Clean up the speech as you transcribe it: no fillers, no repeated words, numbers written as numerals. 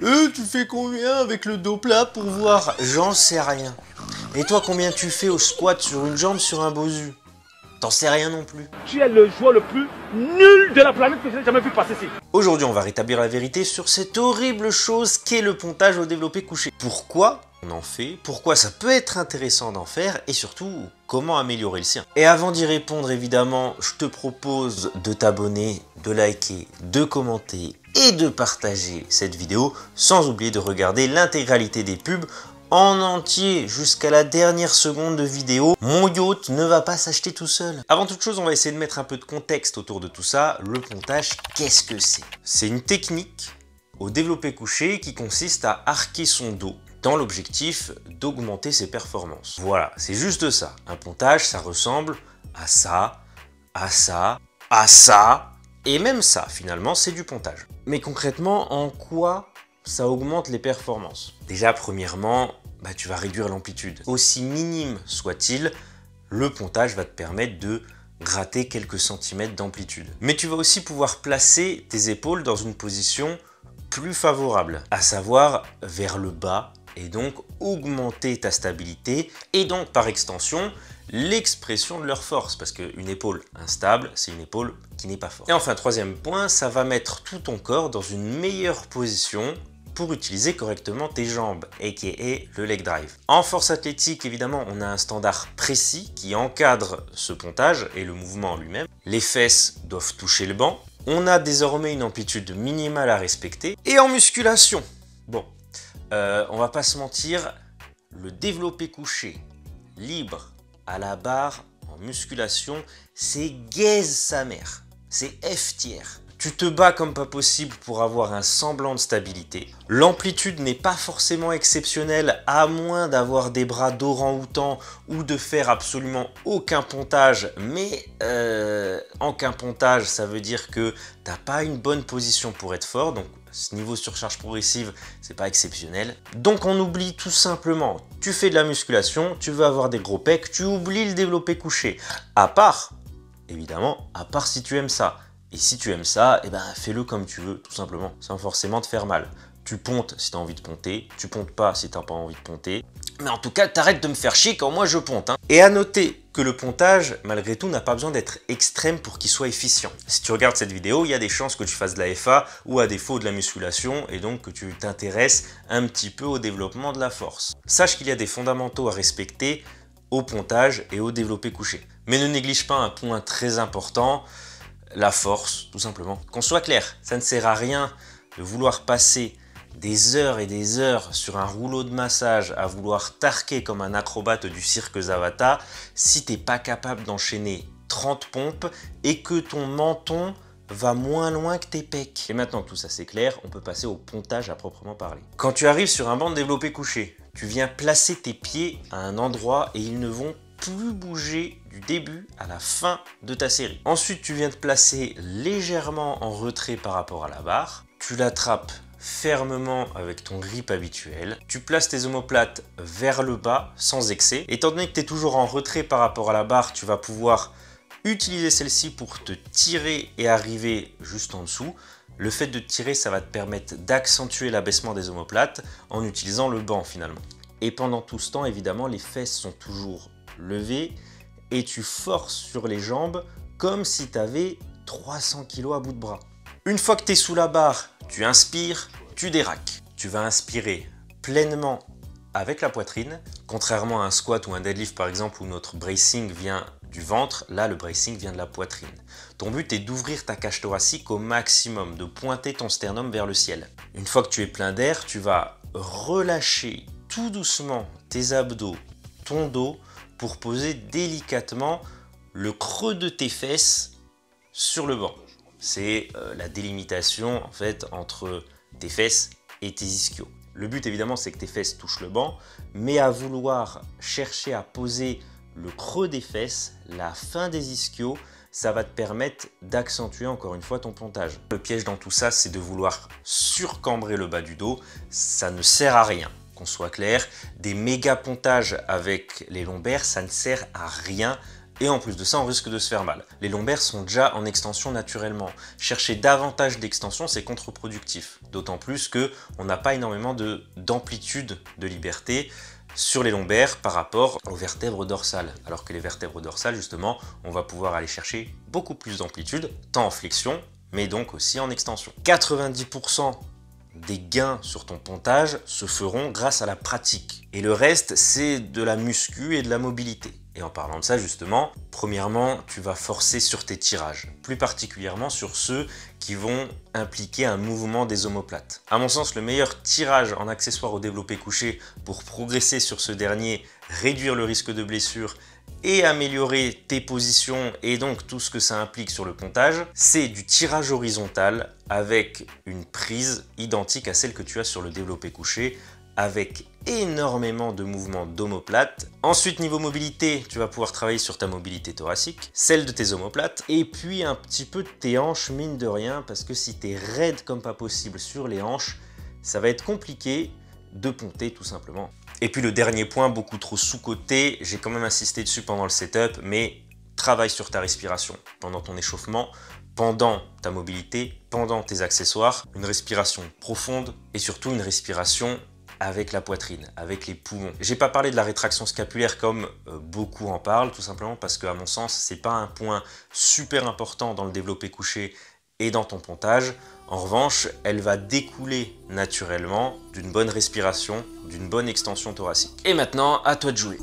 Tu fais combien avec le dos plat pour voir? J'en sais rien. Et toi, combien tu fais au squat sur une jambe sur un bosu? T'en sais rien non plus. Tu es le joueur le plus nul de la planète que j'ai jamais vu passer ici. Aujourd'hui, on va rétablir la vérité sur cette horrible chose qu'est le pontage au développé couché. Pourquoi on en fait, pourquoi ça peut être intéressant d'en faire et surtout comment améliorer le sien. Et avant d'y répondre, évidemment, je te propose de t'abonner, de liker, de commenter et de partager cette vidéo sans oublier de regarder l'intégralité des pubs en entier jusqu'à la dernière seconde de vidéo. Mon yacht ne va pas s'acheter tout seul. Avant toute chose, on va essayer de mettre un peu de contexte autour de tout ça. Le pontage, qu'est-ce que c'est? C'est une technique au développé couché qui consiste à arquer son dos dans l'objectif d'augmenter ses performances. Voilà, c'est juste ça. Un pontage, ça ressemble à ça, à ça, à ça, et même ça, finalement, c'est du pontage. Mais concrètement, en quoi ça augmente les performances? Déjà, premièrement, tu vas réduire l'amplitude. Aussi minime soit-il, le pontage va te permettre de gratter quelques centimètres d'amplitude. Mais tu vas aussi pouvoir placer tes épaules dans une position plus favorable, à savoir vers le bas, et donc augmenter ta stabilité, et donc par extension, l'expression de leur force, parce qu'une épaule instable, c'est une épaule qui n'est pas forte. Et enfin, troisième point, ça va mettre tout ton corps dans une meilleure position pour utiliser correctement tes jambes, aka le leg drive. En force athlétique, évidemment, on a un standard précis qui encadre ce pontage et le mouvement en lui-même. Les fesses doivent toucher le banc. On a désormais une amplitude minimale à respecter. Et en musculation, bon, on va pas se mentir, le développé couché, libre, à la barre, en musculation, c'est gaze sa mère. C'est F tiers. Tu te bats comme pas possible pour avoir un semblant de stabilité. L'amplitude n'est pas forcément exceptionnelle à moins d'avoir des bras d'orang-outan ou de faire absolument aucun pontage. Mais aucun pontage, ça veut dire que t'as pas une bonne position pour être fort. Donc ce niveau surcharge progressive, c'est pas exceptionnel. Donc on oublie tout simplement, tu fais de la musculation, tu veux avoir des gros pecs, tu oublies le développé couché. À part, évidemment, à part si tu aimes ça. Et si tu aimes ça, fais-le comme tu veux, tout simplement, sans forcément te faire mal. Tu pontes si tu as envie de ponter, tu pontes pas si tu n'as pas envie de ponter. Mais en tout cas, t'arrêtes de me faire chier quand moi je ponte. Et à noter que le pontage, malgré tout, n'a pas besoin d'être extrême pour qu'il soit efficient. Si tu regardes cette vidéo, il y a des chances que tu fasses de la FA ou à défaut de la musculation et donc que tu t'intéresses un petit peu au développement de la force. Sache qu'il y a des fondamentaux à respecter au pontage et au développé couché. Mais ne néglige pas un point très important, la force, tout simplement. Qu'on soit clair, ça ne sert à rien de vouloir passer des heures et des heures sur un rouleau de massage à vouloir tarquer comme un acrobate du cirque Zavata si t'es pas capable d'enchaîner 30 pompes et que ton menton va moins loin que tes pecs. Et maintenant que tout ça c'est clair, on peut passer au pontage à proprement parler. Quand tu arrives sur un banc de développé couché, tu viens placer tes pieds à un endroit et ils ne vont plus bouger du début à la fin de ta série. Ensuite, tu viens te placer légèrement en retrait par rapport à la barre. Tu l'attrapes fermement avec ton grip habituel. Tu places tes omoplates vers le bas sans excès. Étant donné que tu es toujours en retrait par rapport à la barre, tu vas pouvoir utiliser celle-ci pour te tirer et arriver juste en dessous. Le fait de tirer, ça va te permettre d'accentuer l'abaissement des omoplates en utilisant le banc finalement. Et pendant tout ce temps, évidemment, les fesses sont toujours levées et tu forces sur les jambes comme si tu avais 300 kg à bout de bras. Une fois que tu es sous la barre, tu inspires, tu déraques. Tu vas inspirer pleinement avec la poitrine, contrairement à un squat ou un deadlift par exemple où notre bracing vient du ventre, là le bracing vient de la poitrine. Ton but est d'ouvrir ta cage thoracique au maximum, de pointer ton sternum vers le ciel. Une fois que tu es plein d'air, tu vas relâcher tout doucement tes abdos, ton dos, pour poser délicatement le creux de tes fesses sur le banc. C'est la délimitation en fait entre tes fesses et tes ischios. Le but évidemment c'est que tes fesses touchent le banc, mais à vouloir chercher à poser le creux des fesses, la fin des ischios, ça va te permettre d'accentuer encore une fois ton pontage. Le piège dans tout ça, c'est de vouloir surcambrer le bas du dos, ça ne sert à rien. Qu'on soit clair, des méga pontages avec les lombaires, ça ne sert à rien et en plus de ça, on risque de se faire mal. Les lombaires sont déjà en extension naturellement. Chercher davantage d'extension, c'est contre-productif. D'autant plus qu'on n'a pas énormément d'amplitude de liberté sur les lombaires par rapport aux vertèbres dorsales. Alors que les vertèbres dorsales, justement, on va pouvoir aller chercher beaucoup plus d'amplitude, tant en flexion, mais donc aussi en extension. 90% des gains sur ton pontage se feront grâce à la pratique. Et le reste, c'est de la muscu et de la mobilité. Et en parlant de ça, justement, premièrement, tu vas forcer sur tes tirages, plus particulièrement sur ceux qui vont impliquer un mouvement des omoplates. À mon sens, le meilleur tirage en accessoire au développé couché pour progresser sur ce dernier, réduire le risque de blessure et améliorer tes positions et donc tout ce que ça implique sur le pontage, c'est du tirage horizontal avec une prise identique à celle que tu as sur le développé couché, avec énormément de mouvements d'omoplates. Ensuite, niveau mobilité, tu vas pouvoir travailler sur ta mobilité thoracique, celle de tes omoplates, et puis un petit peu de tes hanches, mine de rien, parce que si tu es raide comme pas possible sur les hanches, ça va être compliqué de ponter tout simplement. Et puis le dernier point, beaucoup trop sous-coté, j'ai quand même insisté dessus pendant le setup, mais travaille sur ta respiration pendant ton échauffement, pendant ta mobilité, pendant tes accessoires, une respiration profonde et surtout une respiration avec la poitrine, avec les poumons. J'ai pas parlé de la rétraction scapulaire comme beaucoup en parlent, tout simplement parce qu'à mon sens, c'est pas un point super important dans le développé couché et dans ton pontage. En revanche, elle va découler naturellement d'une bonne respiration, d'une bonne extension thoracique. Et maintenant, à toi de jouer.